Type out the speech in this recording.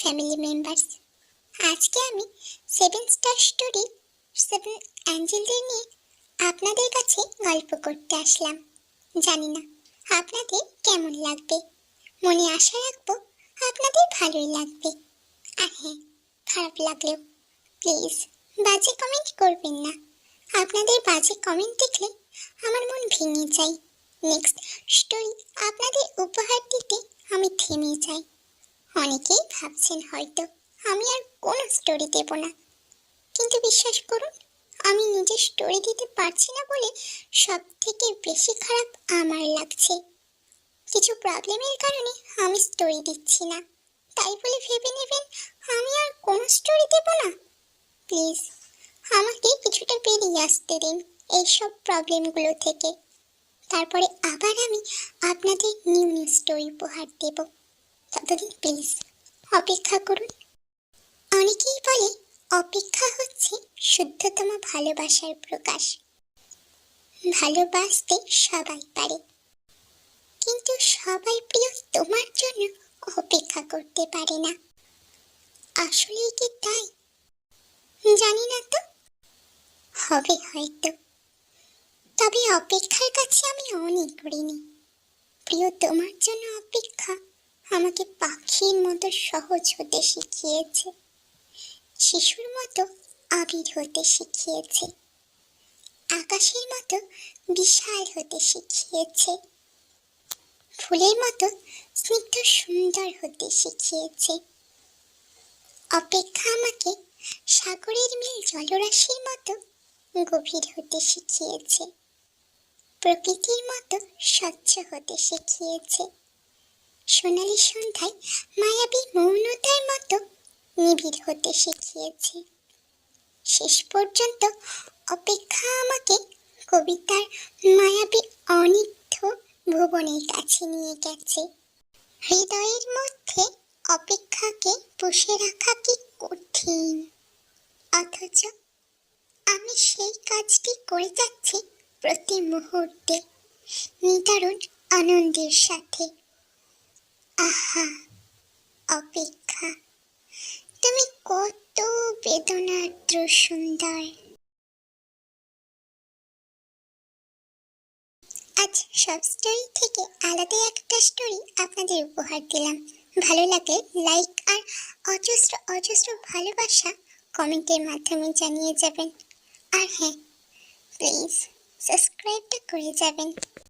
Family members. আজকে আমি 7 star story 7 অ্যাঞ্জেলদের নিয়ে আপনাদের কাছে গল্প করতে আসলাম। জানি না আপনাদের কেমন লাগবে, মনে আশা রাখবো আপনাদের ভালোই লাগবে। আর হ্যাঁ, খারাপ লাগলেও প্লিজ বাজে কমেন্ট করবেন না। আপনাদের বাজে কমেন্ট দেখলে আমার মন ভেঙে যায়। নেক্সট স্টোরি আপনাদের উপহার দিতে আমি থেমে যাই। অনেকেই ভাবছেন হয়তো আমি আর কোনো স্টোরি দেব না, কিন্তু বিশ্বাস করুন, আমি নিজে স্টোরি দিতে পারছি না বলে সব থেকে বেশি খারাপ আমার লাগছে। কিছু প্রবলেমের কারণে আমি স্টোরি দিচ্ছি না, তাই বলে ভেবে নেবেন আমি আর কোনো স্টোরি দেব না। প্লিজ আমাকে কিছুটা বেরিয়ে আসতে দিন এইসব প্রবলেমগুলো থেকে, তারপরে আবার আমি আপনাদের নিউ নিউ স্টোরি উপহার দেব। ততদিন প্লিজ অপেক্ষা করুন। অনেকেই বলে অপেক্ষা হচ্ছে শুদ্ধতম ভালোবাসার প্রকাশ। ভালোবাসতে সবাই পারে, কিন্তু সবাই প্রিয় তোমার জন্য অপেক্ষা করতে পারে না। আসলেই কি তাই? জানি না তো, হবে হয়তো। তবে অপেক্ষার কাছে আমি অনেক ঋণী। প্রিয় তোমার জন্য অপেক্ষা আমাকে পাখির মতো সহজ হতে শিখিয়েছে, শিশুর মতো আবির হতে শিখিয়েছে, আকাশের মতো বিশাল হতে শিখিয়েছে, ফুলের মতো স্নিগ্ধ সুন্দর হতে শিখিয়েছে। অপেক্ষা আমাকে সাগরের নীল জলরাশির মতো গভীর হতে শিখিয়েছে, প্রকৃতির মতো স্বচ্ছ হতে শিখিয়েছে, সোনালী সন্ধ্যায় মায়াবী মৌনতার মতো নিবিড় হতে শিখিয়েছে। শেষ পর্যন্ত অপেক্ষা আমাকে কবিতার মায়াবী অনিত্য ভুবনের কাছে নিয়ে গেছে। হৃদয়ের মধ্যে অপেক্ষাকে পুষে রাখা কি কঠিন, অথচ আমি সেই কাজটি করে যাচ্ছি প্রতি মুহূর্তে নিদারুণ আনন্দের সাথে। আহা অপেক্ষা, তুমি কত বেদনার্দ্র সুন্দর। আজ সব স্টোরি থেকে আলাদা একটা স্টোরি আপনাদের উপহার দিলাম। ভালো লাগলে লাইক আর অজস্র অজস্র ভালোবাসা কমেন্টের মাধ্যমে জানিয়ে যাবেন। আর হ্যাঁ, প্লিজ সাবস্ক্রাইবটা করে যাবেন।